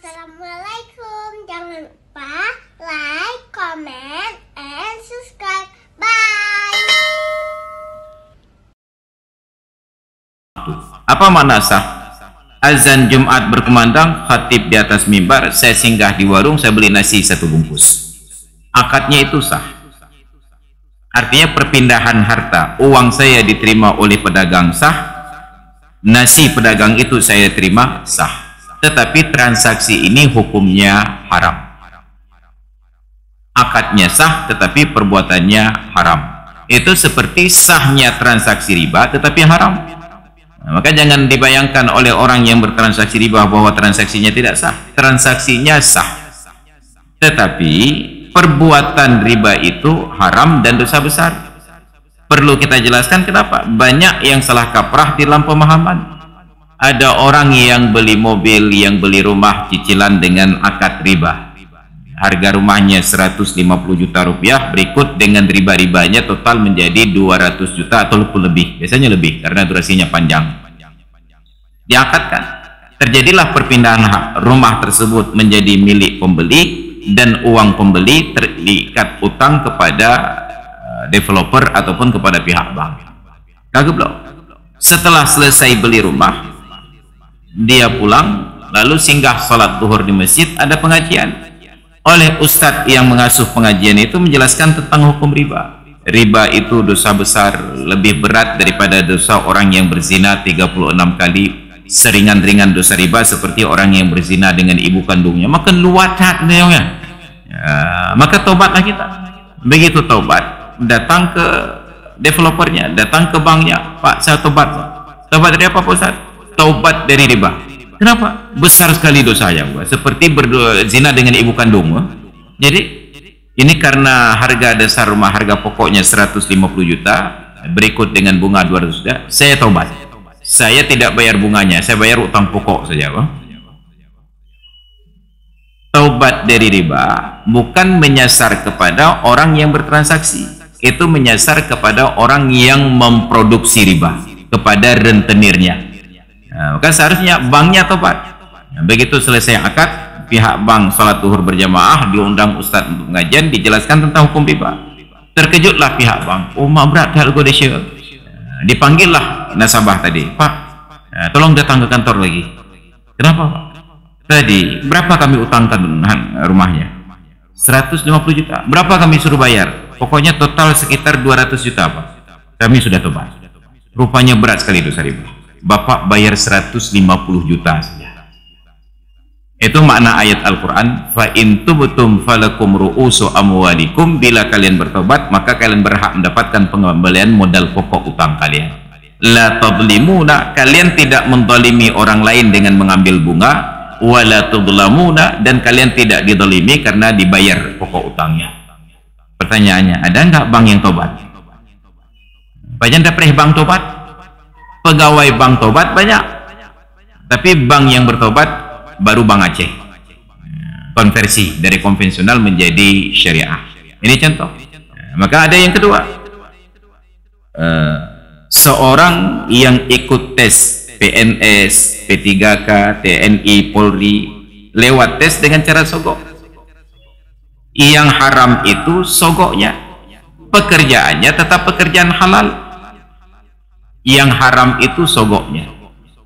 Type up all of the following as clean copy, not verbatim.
Assalamualaikum. Jangan lupa like, comment, and subscribe. Bye. Apa makna sah? Azan Jumat berkumandang, khatib di atas mimbar, saya singgah di warung, saya beli nasi 1 bungkus. Akadnya itu sah. Artinya perpindahan harta, uang saya diterima oleh pedagang sah, nasi pedagang itu saya terima sah. Tetapi transaksi ini hukumnya haram. Akadnya sah tetapi perbuatannya haram. Itu seperti sahnya transaksi riba tetapi haram. Nah, maka jangan dibayangkan oleh orang yang bertransaksi riba bahwa transaksinya tidak sah. Transaksinya sah. Tetapi perbuatan riba itu haram dan dosa besar. Perlu kita jelaskan kenapa. Banyak yang salah kaprah di dalam pemahaman. Ada orang yang beli mobil, yang beli rumah cicilan dengan akad riba. Harga rumahnya 150 juta rupiah, berikut dengan riba-ribanya total menjadi 200 juta atau lebih. Biasanya lebih karena durasinya panjang. Diakadkan. Terjadilah perpindahan hak rumah tersebut menjadi milik pembeli dan uang pembeli terikat utang kepada developer ataupun kepada pihak bank. Kageblok. Setelah selesai beli rumah, dia pulang lalu singgah salat zuhur di masjid, ada pengajian oleh ustadz yang mengasuh pengajian itu menjelaskan tentang hukum riba. Riba itu dosa besar, lebih berat daripada dosa orang yang berzina 36 kali. Seringan-ringan dosa riba seperti orang yang berzina dengan ibu kandungnya, maka luacat ya. Maka tobatlah kita. Begitu tobat, datang ke developernya, datang ke banknya, Pak saya tobat. Tobat dari apa Pak Ustaz? Taubat dari riba. Kenapa? Besar sekali dosanya, seperti berzina dengan ibu kandung. Jadi ini karena harga dasar rumah, harga pokoknya 150 juta, berikut dengan bunga 200 juta, saya taubat. Saya tidak bayar bunganya, saya bayar utang pokok saja. Taubat dari riba bukan menyasar kepada orang yang bertransaksi, itu menyasar kepada orang yang memproduksi riba, kepada rentenirnya. Nah, maka seharusnya banknya tobat. Nah, begitu selesai akad, pihak bank salat zuhur berjamaah, diundang ustadz untuk pengajian, dijelaskan tentang hukum riba. Terkejutlah pihak bank. Oh, berat hal Godesya. Dipanggillah nasabah tadi, Pak, tolong datang ke kantor lagi. Kenapa Pak? Tadi berapa kami utangkan rumahnya? 150 juta. Berapa kami suruh bayar? Pokoknya total sekitar 200 juta Pak. Kami sudah tobat. Rupanya berat sekali dosa riba. Bapak bayar 150 juta saja. Itu makna ayat Al-Quran, fa in tubtum falakum ru'usu amwalikum, bila kalian bertobat maka kalian berhak mendapatkan pengembalian modal pokok utang kalian. La tadlimuna, kalian tidak mendolimi orang lain dengan mengambil bunga, wala tudlamuna, dan kalian tidak didolimi karena dibayar pokok utangnya. Pertanyaannya, ada enggak bank yang tobat? Banyak enggak bank tobat? Pegawai bank tobat banyak, tapi bank yang bertobat baru Bank Aceh, konversi dari konvensional menjadi syariah. Ini contoh. Maka ada yang kedua, seorang yang ikut tes PNS, P3K, TNI, Polri, lewat tes dengan cara sogok. Yang haram itu sogoknya, pekerjaannya tetap pekerjaan halal. Yang haram itu sogoknya.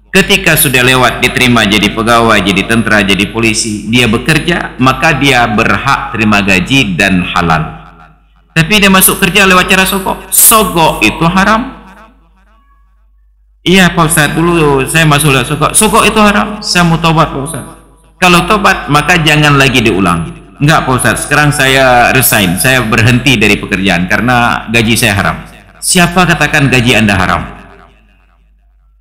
Ketika sudah lewat, diterima jadi pegawai, jadi tentara, jadi polisi, dia bekerja, maka dia berhak terima gaji dan halal. Tapi dia masuk kerja lewat cara sogok. Sogok itu haram. Iya Pak Ustaz, dulu saya masuk lewat sogok. Sogok itu haram. Saya mau tobat Pak Ustaz. Kalau tobat maka jangan lagi diulang. Enggak Pak Ustaz, sekarang saya resign, saya berhenti dari pekerjaan karena gaji saya haram. Siapa katakan gaji Anda haram?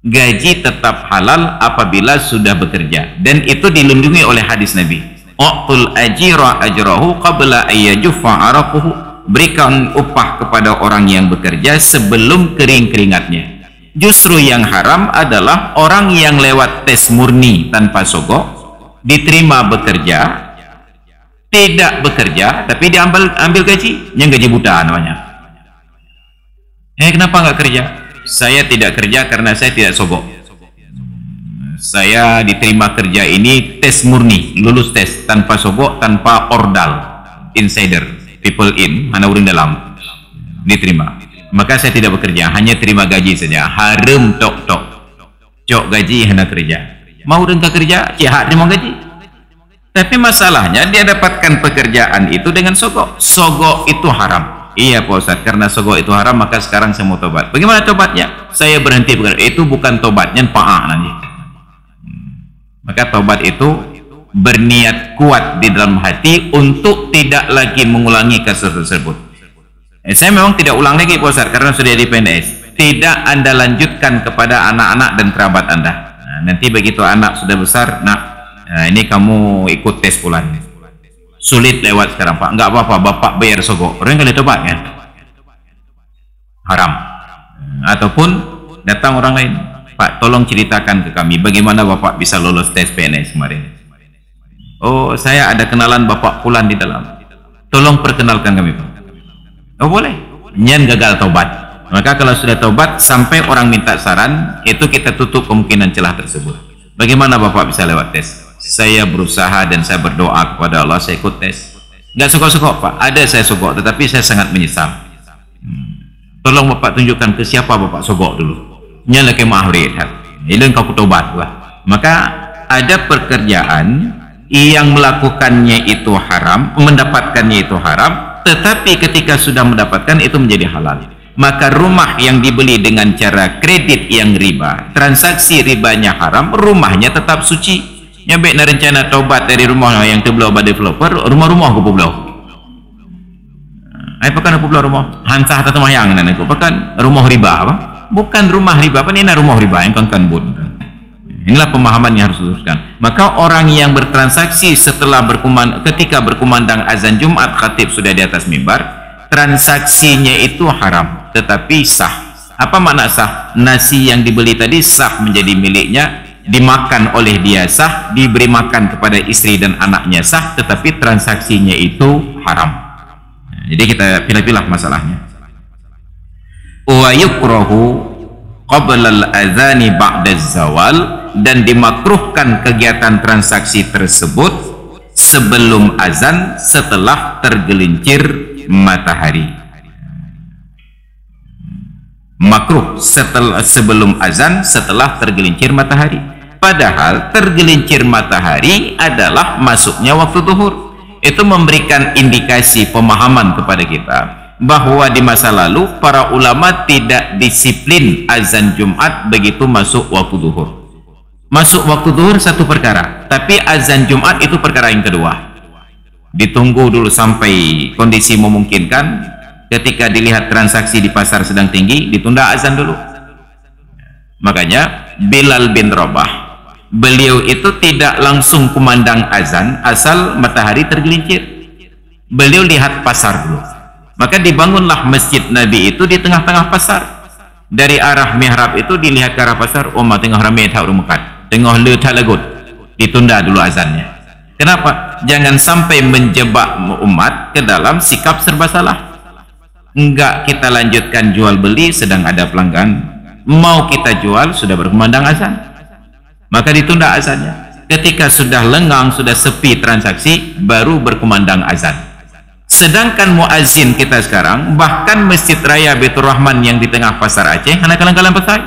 Gaji tetap halal apabila sudah bekerja, dan itu dilindungi oleh hadis Nabi. Uqtul ajira ajrahu qabla ayyajuffa araquhu, berikan upah kepada orang yang bekerja sebelum kering keringatnya. Justru yang haram adalah orang yang lewat tes murni tanpa sogok, diterima bekerja, tidak bekerja tapi diambil gaji, yang gaji buta namanya. Kenapa nggak kerja? Saya tidak kerja karena saya tidak sogok. Saya diterima kerja ini tes murni, lulus tes tanpa sogok, tanpa ordal, insider, people in, mana uring dalam, diterima. Maka saya tidak bekerja, hanya terima gaji saja. Harum tok cok gaji hanya kerja. Mau rengka kerja, cihat terima gaji. Tapi masalahnya dia dapatkan pekerjaan itu dengan sogok. Sogok itu haram. Iya Pak Ustaz, karena sogok itu haram maka sekarang saya mau tobat. Bagaimana tobatnya? Saya berhenti bekerja. Itu bukan tobatnya, pa'ah nanti. Maka tobat itu berniat kuat di dalam hati untuk tidak lagi mengulangi kasus tersebut. Saya memang tidak ulang lagi Pak Ustaz, karena sudah di PNS. Tidak Anda lanjutkan kepada anak-anak dan kerabat Anda. Nah, nanti begitu anak sudah besar, nah ini kamu ikut tes bulan. Sulit lewat sekarang Pak, enggak apa-apa, Bapak bayar sogok. Orang kali tobat kan? Haram. Ataupun datang orang lain, Pak tolong ceritakan ke kami bagaimana Bapak bisa lolos tes PNS kemarin. Oh saya ada kenalan Bapak Fulan di dalam, tolong perkenalkan kami Pak. Oh boleh, nyan gagal tobat. Maka kalau sudah tobat sampai orang minta saran, itu kita tutup kemungkinan celah tersebut. Bagaimana Bapak bisa lewat tes? Saya berusaha dan saya berdoa kepada Allah, saya ikut tes. Nggak sogok-sogok Pak, ada saya sogok, tetapi saya sangat menyesal. Tolong Bapak tunjukkan ke siapa Bapak sogok dulu. Nyala ke mahrid, ini kau tobat lah. Maka ada pekerjaan yang melakukannya itu haram, mendapatkannya itu haram, tetapi ketika sudah mendapatkan itu menjadi halal. Maka rumah yang dibeli dengan cara kredit yang riba, transaksi ribanya haram, rumahnya tetap suci. Nyabek na rencana tobat dari rumah yang terbelah pada developer, rumah-rumah aku bebelah. Ai pakan aku bebelah rumah. Hansah atau mayang nan aku pakan rumah riba apa? Bukan rumah riba, apa ini rumah riba yang kan bun. Inilah pemahaman yang harus diluruskan. Maka orang yang bertransaksi setelah ketika berkumandang azan Jumat, khatib sudah di atas mimbar, transaksinya itu haram, tetapi sah. Apa makna sah? Nasi yang dibeli tadi sah menjadi miliknya, dimakan oleh dia sah, diberi makan kepada istri dan anaknya sah, tetapi transaksinya itu haram. Jadi kita pilih-pilih masalahnya. Wa yukrahu qabla al-adhani ba'da zawal, dan dimakruhkan kegiatan transaksi tersebut sebelum azan setelah tergelincir matahari. Makruh sebelum azan setelah tergelincir matahari. Padahal tergelincir matahari adalah masuknya waktu zuhur. Itu memberikan indikasi pemahaman kepada kita bahwa di masa lalu para ulama tidak disiplin azan Jumat begitu masuk waktu zuhur. Masuk waktu zuhur satu perkara, tapi azan Jumat itu perkara yang kedua. Ditunggu dulu sampai kondisi memungkinkan. Ketika dilihat transaksi di pasar sedang tinggi, ditunda azan dulu. Makanya Bilal bin Rabah, beliau itu tidak langsung kumandang azan asal matahari tergelincir. Beliau lihat pasar dulu. Maka dibangunlah masjid Nabi itu di tengah-tengah pasar. Dari arah mihrab itu dilihat ke arah pasar, umat tengah ramai tak rumukan, tengah letak lagut. Ditunda dulu azannya. Kenapa? Jangan sampai menjebak umat ke dalam sikap serba salah. Enggak kita lanjutkan jual beli sedang ada pelanggan, mau kita jual sudah berkumandang azan, maka ditunda azannya. Ketika sudah lengang, sudah sepi transaksi, baru berkumandang azan. Sedangkan muazzin kita sekarang, bahkan Masjid Raya Baitur Rahman yang di tengah pasar Aceh, hana kalang-kalang pasar,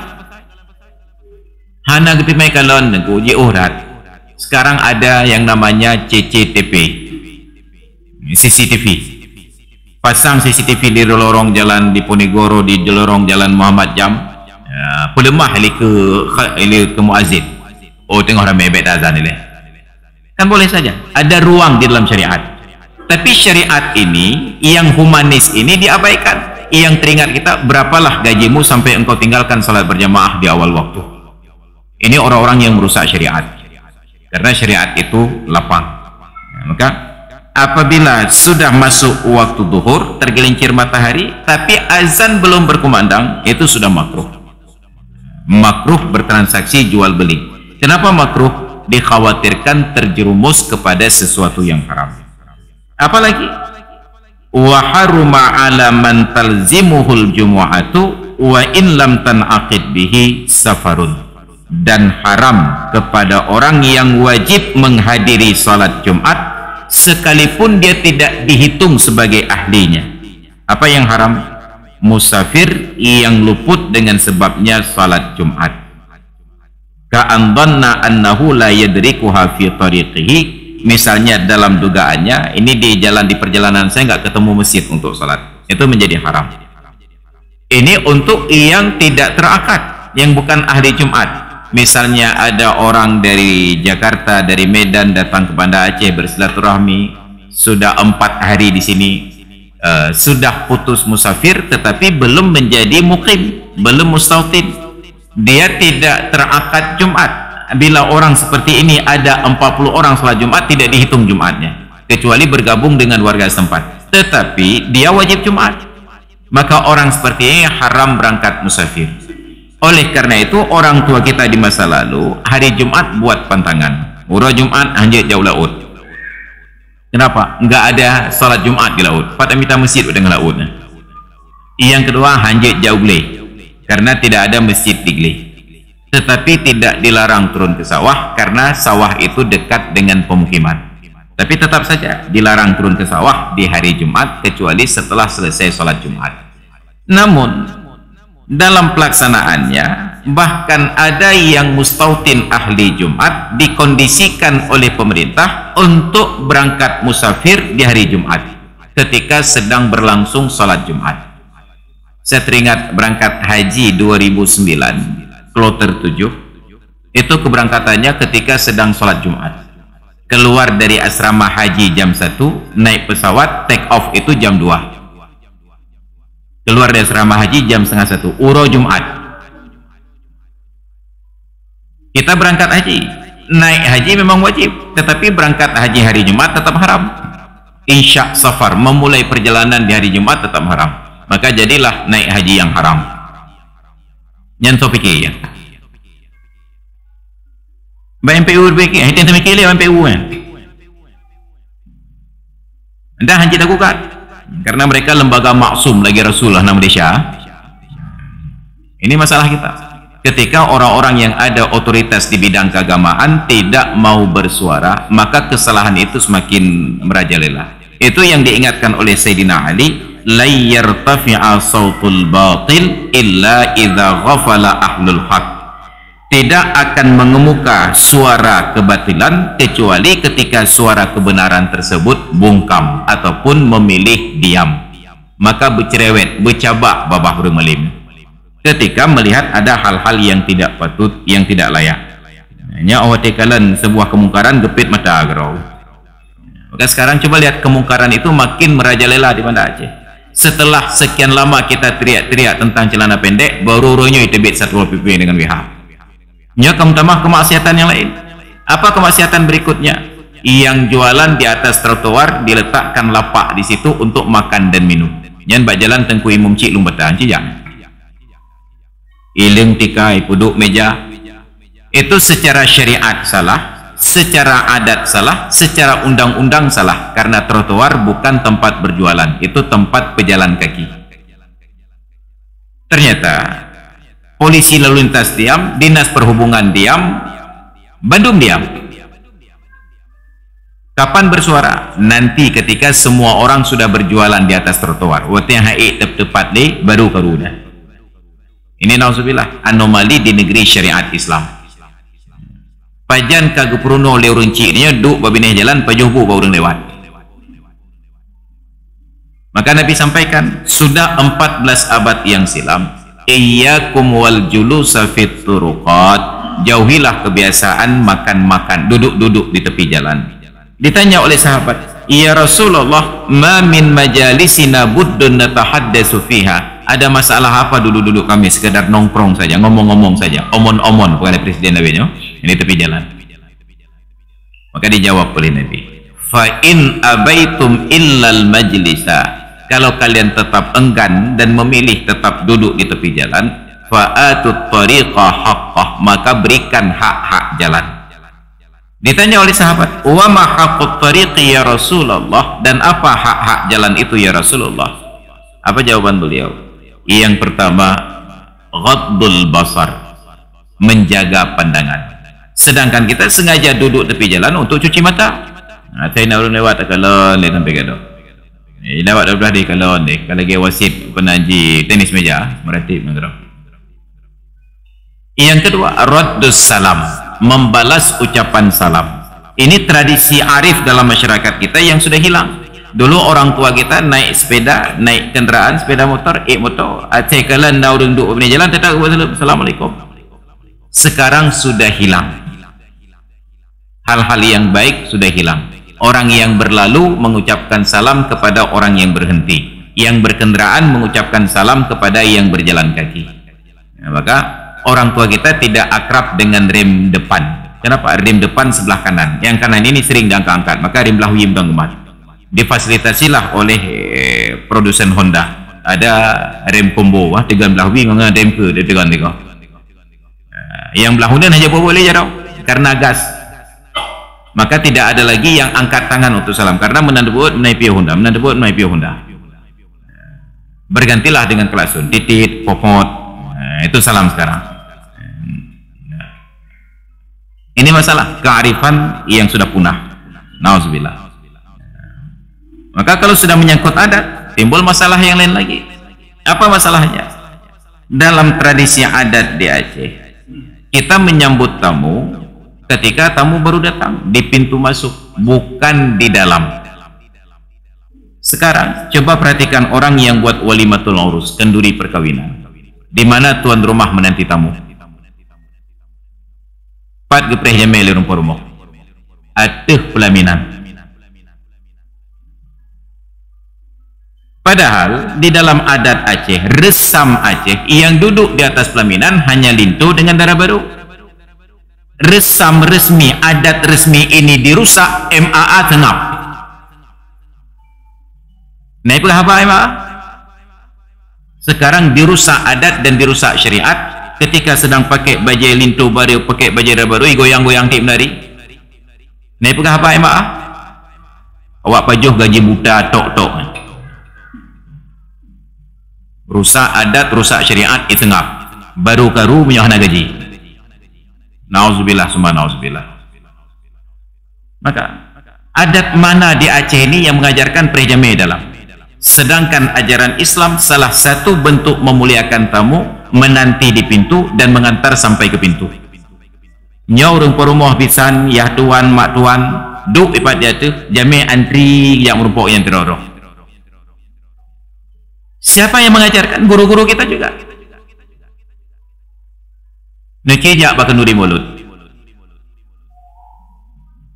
hana getimai kalon uji urat. Sekarang ada yang namanya CCTV, CCTV. Pasang CCTV di lorong jalan di Ponegoro, di lorong jalan Muhammad Jam, pelemah ke muazzin. Oh tengok ramai beda azan ini. Kan boleh saja. Ada ruang di dalam syariat. Tapi syariat ini, yang humanis ini diabaikan. Yang teringat kita, berapalah gajimu sampai engkau tinggalkan salat berjamaah di awal waktu. Ini orang-orang yang merusak syariat. Karena syariat itu lapang. Maka apabila sudah masuk waktu zuhur, tergelincir matahari, tapi azan belum berkumandang, itu sudah makruh. Makruh bertransaksi jual beli. Kenapa makruh? Dikhawatirkan terjerumus kepada sesuatu yang haram. Apalagi wa haruma 'ala man talzimuhul jumu'atu wa in lam tan'aqid bihi safarun. dan haram kepada orang yang wajib menghadiri salat Jumat sekalipun dia tidak dihitung sebagai ahlinya. Apa yang haram? Musafir yang luput dengan sebabnya salat Jumat. Ka'an dhanna annahu la yadrikuha fi tariqihi, misalnya dalam dugaannya ini di perjalanan saya nggak ketemu masjid untuk salat, itu menjadi haram. Ini untuk yang tidak terakad, yang bukan ahli Jumat. Misalnya ada orang dari Jakarta, dari Medan datang ke Banda Aceh bersilaturahmi, sudah 4 hari di sini, sudah putus musafir tetapi belum menjadi muqim, belum mustautin. Dia tidak terakad Jumat. Bila orang seperti ini ada 40 orang salat Jumat, tidak dihitung Jumatnya, kecuali bergabung dengan warga setempat. Tetapi dia wajib Jumat, maka orang seperti ini haram berangkat musafir. Oleh karena itu orang tua kita di masa lalu hari Jumat buat pantangan, urah Jumat hanjit jauh laut. Kenapa? Enggak ada salat Jumat di laut, pada minta masjid dengan lautnya. Yang kedua, hanjit jauh Gleh, karena tidak ada masjid di Gleh. Tetapi tidak dilarang turun ke sawah karena sawah itu dekat dengan pemukiman. Tapi tetap saja dilarang turun ke sawah di hari Jumat kecuali setelah selesai sholat Jumat. Namun dalam pelaksanaannya bahkan ada yang mustautin ahli Jumat dikondisikan oleh pemerintah untuk berangkat musafir di hari Jumat ketika sedang berlangsung sholat Jumat. Saya teringat berangkat haji 2009 kloter 7, itu keberangkatannya ketika sedang sholat Jumat. Keluar dari asrama haji jam 1, naik pesawat, take off itu jam 2. Keluar dari asrama haji jam setengah 1, uro Jumat. Kita berangkat haji, naik haji memang wajib, tetapi berangkat haji hari Jumat tetap haram. Insya safar, memulai perjalanan di hari Jumat tetap haram. Maka jadilah naik haji yang haram. Nyanto fikir ya. Baik MPU berbeki, itu yang mikir dia MPU kan. Anda haji lakukan, karena mereka lembaga maksum lagi Rasulullah nama Malaysia. Ini masalah kita. Ketika orang-orang yang ada otoritas di bidang keagamaan tidak mau bersuara, maka kesalahan itu semakin merajalela. Itu yang diingatkan oleh Sayyidina Ali, la yartafi'a sautul batil illa idza ghafala ahlul haq. Tidak akan mengemuka suara kebatilan kecuali ketika suara kebenaran tersebut bungkam ataupun memilih diam. Maka bercerewet, bercabak babah rumelim ketika melihat ada hal-hal yang tidak patut, yang tidak layak. Hanya awatikalan sebuah kemungkaran gepit mata gerau. Maka sekarang coba lihat kemungkaran itu makin merajalela di Banda Aceh. Setelah sekian lama kita teriak-teriak tentang celana pendek, baru-barunya itu bit Satpol PP dengan WH. Ya, kamu tambah kemaksiatan yang lain. Apa kemaksiatan berikutnya? Yang jualan di atas trotoar diletakkan lapak di situ untuk makan dan minum. Yang bak jalan tengku imum cik lumbatan cijang. Iling tikai puduk meja. Itu secara syariat salah, secara adat salah, secara undang-undang salah. Karena trotoar bukan tempat berjualan, itu tempat pejalan kaki. Ternyata polisi lalu lintas diam, dinas perhubungan diam, Bandung diam. Kapan bersuara? Nanti ketika semua orang sudah berjualan di atas trotoar. Waktu yang haik tepat deh, baru karuna. Ini nauzubillah, anomali di negeri syariat Islam. Pajan kagupruno leurunci ini duk babineh jalan pajuhbu baru lewat. Maka Nabi sampaikan, sudah 14 abad yang silam, iyyakum wal julusa fit turuqat, jauhilah kebiasaan makan-makan, duduk-duduk di tepi jalan. Ditanya oleh sahabat, ya Rasulullah, ma min majalisina buddun natahaddatsu fiha. Ada masalah apa duduk-duduk kami sekedar nongkrong saja, ngomong-ngomong saja, omon-omon bukan presiden Nabi nya, ini tepi jalan. Maka dijawab oleh Nabi, fa in abaitum illal majlisa, kalau kalian tetap enggan dan memilih tetap duduk di tepi jalan, fa'atut tariqa haqqah, maka berikan hak-hak jalan. Ditanya oleh sahabat, wa ma haqqut tariqi ya Rasulullah, dan apa hak-hak jalan itu ya Rasulullah? Apa jawaban beliau? Yang pertama, ghaddul basar, menjaga pandangan. Sedangkan kita sengaja duduk tepi jalan untuk cuci mata. Saya nak orang lewat kalau dia sampai gaduh. Lewat dah di kalau ni kalau dia wasit penaji tenis meja meratib mengerang. Yang kedua, raddus salam, membalas ucapan salam. Ini tradisi arif dalam masyarakat kita yang sudah hilang. Dulu orang tua kita naik sepeda, naik kenderaan, sepeda motor, motor, kalau nak duduk di jalan tetap Assalamualaikum. Sekarang sudah hilang. Hal-hal yang baik sudah hilang. Orang yang berlalu mengucapkan salam kepada orang yang berhenti. Yang berkenderaan mengucapkan salam kepada yang berjalan kaki. Maka orang tua kita tidak akrab dengan rem depan. Kenapa? Rem depan sebelah kanan. Yang kanan ini sering diangkat-angkat. Maka rem belakang yang gemat. Difasilitasilah oleh produsen Honda. Ada rem combo. Tegan belakang dengan rem ke. Dia tegan. Yang belakang hanya boleh je tau. Karena gas. Maka tidak ada lagi yang angkat tangan untuk salam karena menandebut menaiki Honda, menandebut menaiki Honda. Bergantilah dengan kelasun, titit, popot. Itu salam sekarang. Ini masalah kearifan yang sudah punah. Nauzubillah. Maka kalau sudah menyangkut adat, timbul masalah yang lain lagi. Apa masalahnya? Dalam tradisi adat di Aceh, kita menyambut tamu ketika tamu baru datang di pintu masuk, bukan di dalam. Sekarang coba perhatikan orang yang buat walimatul urus, kenduri perkawinan, di mana tuan rumah menanti tamu. Pat gepreh jamel rumah rumah, atuh pelaminan. Padahal di dalam adat Aceh, resam Aceh, yang duduk di atas pelaminan hanya lintu dengan darah baru. Resam resmi, adat resmi ini dirusak, MAA tengap. Naik pula apa MAA? Sekarang dirusak adat dan dirusak syariat. Ketika sedang pakai baju lintu baru, pakai baju baru, goyang-goyang tip menari. Naik pula apa MAA? Awak pajuh gaji buta tok-tok. Rusak adat, rusak syariat, itu tengap. Baru karu menyahana gaji. Nauzubillah summa nauzubillah. Maka adat mana di Aceh ini yang mengajarkan prejame dalam? Sedangkan ajaran Islam salah satu bentuk memuliakan tamu, menanti di pintu dan mengantar sampai ke pintu. Nyau rumah pisan, ya tuan, mak tuan, duk ipat dia tu, jame antri yang merupakan yang terorok. Siapa yang mengajarkan? Guru-guru kita juga. Nekejak bakal nuri mulut.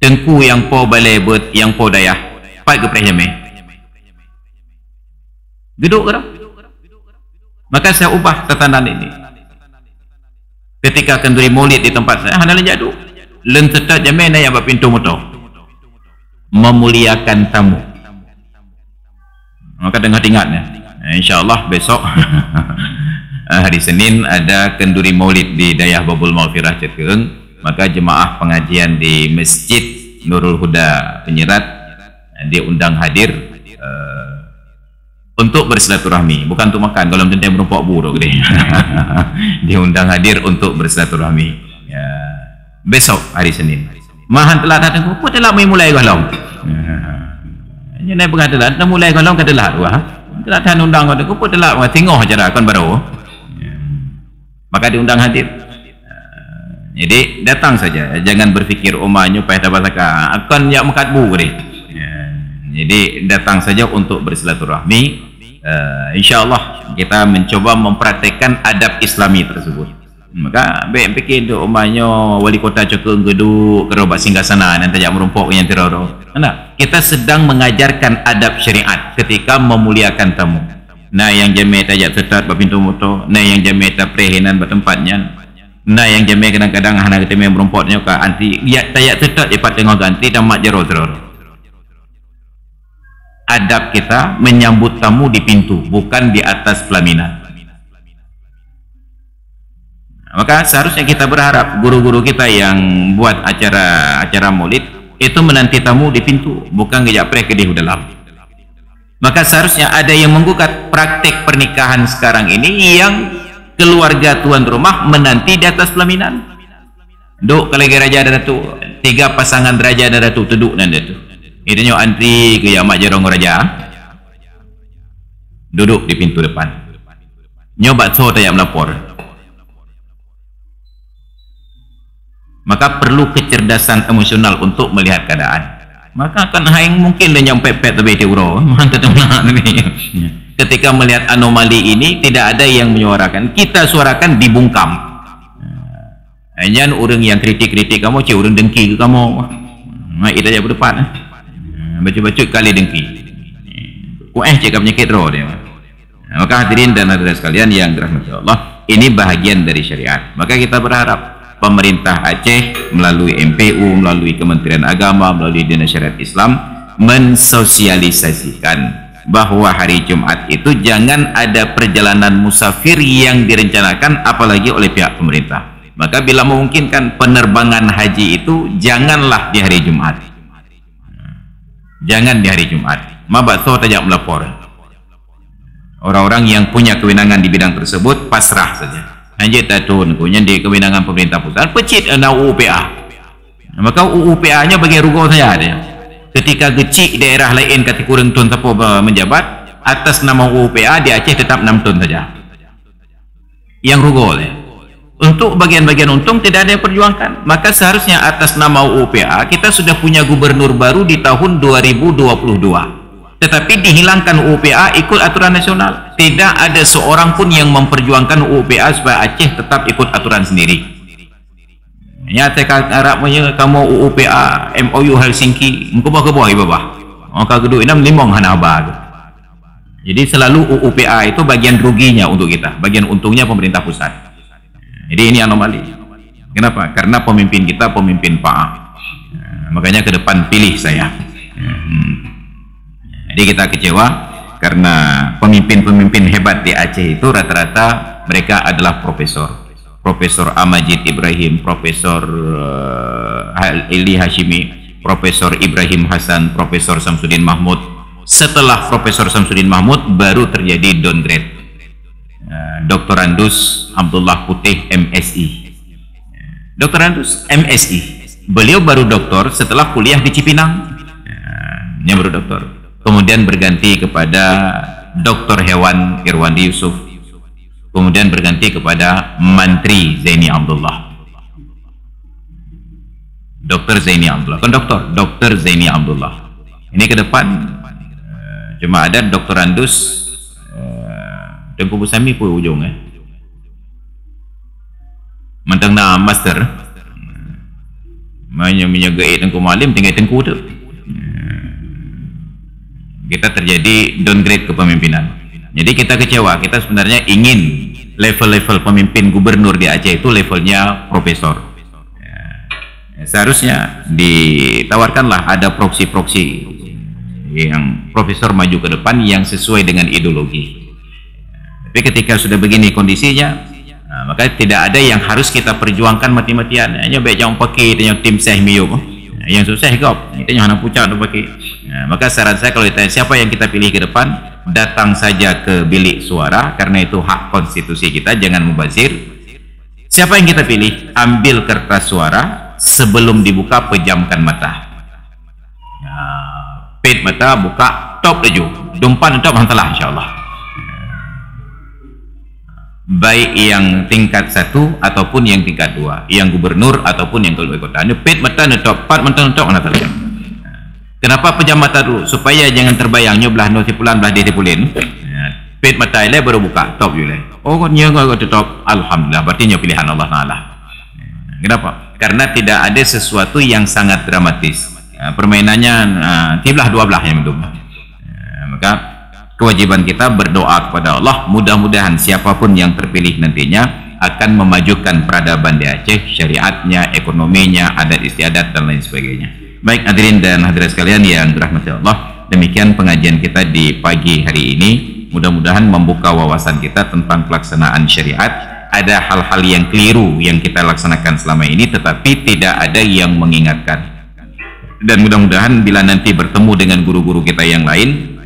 Tengku yang po balai bet, yang po dayah. Pai ke prejame. Geduk ke? Maka saya ubah tatanan ini. Ketika kenduri maulid di tempat saya, handal jadu. Len tetap jamai na yang berpintu motor. Memuliakan tamu. Maka dengar ingatnya. InsyaAllah besok hari Senin ada kenduri maulid di Dayah Babul Maghfirah Cekeung. Maka jemaah pengajian di Masjid Nurul Huda Penyerat diundang hadir untuk bersilaturahmi, bukan untuk makan. Kalau macam dia merumpak buruk dia. Diundang hadir untuk bersilaturahmi ya. Besok hari Senin. Mahan telah datang, apa telah mulai golong? Ini naik berkata telah mulai golong ke telah wah. Telah tahan undang kata, apa telah tengok aja kan baru. Maka diundang hadir. Jadi datang saja, jangan berfikir omanya payah tabasaka akan yang mengkatbu deh. Jadi datang saja untuk bersilaturahmi. InsyaAllah kita mencoba mempraktekkan adab Islami tersebut. Maka baik fikir tu omanya wali kota Cekeung geduk kerobat singgasana dan tajak merumpok yang teroro. Nah, kita sedang mengajarkan adab syariat ketika memuliakan tamu. Nah yang jame tajak tetap berpintu motor, nah yang jame tak prehenan bertempatnya. Nah yang jame kadang-kadang hana ketemu merumpoknya ke anti dia tajak tetap dapat tengok ganti dan mak jero teroro. Adab kita menyambut tamu di pintu, bukan di atas pelaminan. Maka seharusnya kita berharap guru-guru kita yang buat acara maulid itu menanti tamu di pintu, bukan ngejapre ke di dalam. Maka seharusnya ada yang menggugat praktik pernikahan sekarang ini yang keluarga tuan rumah menanti di atas pelaminan. Duk kalau raja dan ratu, 3 pasangan raja dan ratu duduk nanda tu. Itu nyo antri ke yang mak jarong raja. Duduk di pintu depan. Nyo bakso tak melapor. Maka perlu kecerdasan emosional untuk melihat keadaan. Maka akan haing mungkin dia nyampe pet tapi dia uro. Ketika melihat anomali ini tidak ada yang menyuarakan. Kita suarakan dibungkam. Hanya orang yang kritik-kritik kamu, cik orang dengki ke kamu. Itu aja berdepan. Baca-baca kali dengki. Cik penyakit roh dia. Maka hadirin dan hadirat sekalian yang dirahmati Allah, ini bahagian dari syariat. Maka kita berharap pemerintah Aceh melalui MPU, melalui Kementerian Agama, melalui Dinas Syariat Islam mensosialisasikan bahwa hari Jumat itu jangan ada perjalanan musafir yang direncanakan apalagi oleh pihak pemerintah. Maka bila memungkinkan penerbangan haji itu janganlah di hari Jumat. Jangan di hari Jumat. Mabakso tajak melapor. Orang-orang yang punya kewenangan di bidang tersebut pasrah saja. Hanya tatun punya di kewenangan pemerintah pusat pecit UUPA. Maka UUPA-nya bagi rugo saja ada. Ketika gecik daerah lain kata kurang tun siapa menjabat atas nama UUPA di Aceh tetap 6 tun saja. Yang rugo dia. Untuk bagian-bagian untung tidak ada yang perjuangkan. Maka seharusnya atas nama UUPA kita sudah punya gubernur baru di tahun 2022. Tetapi dihilangkan UUPA ikut aturan nasional. Tidak ada seorang pun yang memperjuangkan UUPA supaya Aceh tetap ikut aturan sendiri. Ya, saya harap kamu UUPA MOU Helsinki mengubah ke bawah ibabah. Maka kedua enam limong hanabag. Jadi selalu UUPA itu bagian ruginya untuk kita, bagian untungnya pemerintah pusat. Jadi ini anomali. Kenapa? Karena pemimpin kita pemimpin PAA. Makanya ke depan pilih saya. Jadi kita kecewa karena pemimpin-pemimpin hebat di Aceh itu rata-rata mereka adalah profesor. Profesor Amajid Ibrahim, Profesor Eli Hashimi, Profesor Ibrahim Hasan, Profesor Samsudin Mahmud. Setelah Profesor Samsudin Mahmud baru terjadi downgrade. Dr. Andus Abdullah Putih MSI. Dr. Andus MSI. Beliau baru doktor setelah kuliah di Cipinang. Ini baru doktor. Kemudian berganti kepada Dr. Hewan Irwandi Yusuf. Kemudian berganti kepada Mantri Zaini Abdullah. Dr. Zaini Abdullah. Kan doktor, Dr. Zaini Abdullah. Ini ke depan cuma ada Dr. Andus Tengku Busami pun ujung Mantang na master. Menyagai Tengku Malim tinggal Tengku tu. Kita terjadi downgrade kepemimpinan. Jadi kita kecewa. Kita sebenarnya ingin level-level pemimpin gubernur di Aceh itu levelnya profesor. Seharusnya ditawarkanlah ada proksi-proksi yang profesor maju ke depan yang sesuai dengan ideologi. Tapi ketika sudah begini kondisinya, maka tidak ada yang harus kita perjuangkan mati-matian. Hanya baik jangan pakai tim sehmiyo. Yang susah kau itu yang nak pucat tu pakai. Maka saran saya kalau ditanya siapa yang kita pilih ke depan, datang saja ke bilik suara karena itu hak konstitusi kita, jangan mubazir. Siapa yang kita pilih, ambil kertas suara sebelum dibuka pejamkan mata. Pet mata buka top leju, dumpan top hantalah insyaallah. Baik yang tingkat 1 ataupun yang tingkat 2, yang gubernur ataupun yang ketua kota. Ini pet mata netop, pat mata netop mana tak. Kenapa pejam mata dulu? Supaya jangan terbayangnya belah no tipulan belah dia tipulin. Pet mata ile baru buka top jule. Oh nya enggak tetap alhamdulillah berarti nya pilihan Allah Taala. Kenapa? Karena tidak ada sesuatu yang sangat dramatis. Permainannya tibelah dua belah yang belum. Maka kewajiban kita berdoa kepada Allah, mudah-mudahan siapapun yang terpilih nantinya akan memajukan peradaban di Aceh, syariatnya, ekonominya, adat istiadat dan lain sebagainya. Baik hadirin dan hadirat sekalian yang dirahmati Allah, demikian pengajian kita di pagi hari ini. Mudah-mudahan membuka wawasan kita tentang pelaksanaan syariat. Ada hal-hal yang keliru yang kita laksanakan selama ini tetapi tidak ada yang mengingatkan. Dan mudah-mudahan bila nanti bertemu dengan guru-guru kita yang lain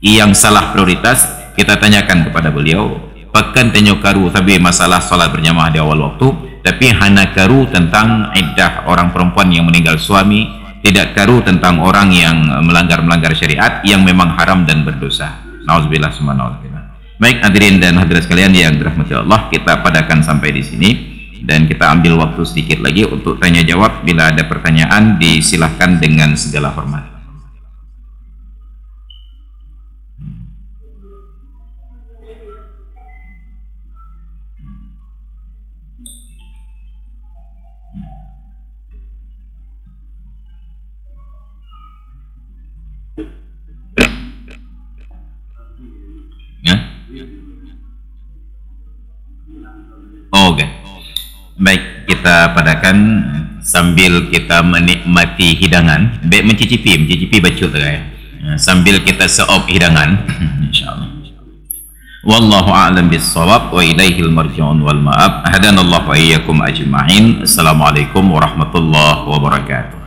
yang salah prioritas, kita tanyakan kepada beliau, pekan tenyo karu tapi masalah salat berjamaah di awal waktu, tapi hana karu tentang iddah orang perempuan yang meninggal suami, tidak karu tentang orang yang melanggar syariat yang memang haram dan berdosa. Nauzubillah summa nauzubillah. Baik hadirin dan hadirat sekalian yang dirahmati Allah, kita padakan sampai di sini dan kita ambil waktu sedikit lagi untuk tanya jawab. Bila ada pertanyaan disilahkan dengan segala hormat. Oke. Baik, kita padakan sambil kita menikmati hidangan, baik mencicipi bacot ya. Sambil kita seop hidangan insyaallah. Wallahu a'lam bis-shawab wa ilaihil marji'un wal ma'ab. Hadanallahu wa iyyakum ajma'in. Assalamualaikum warahmatullahi wabarakatuh.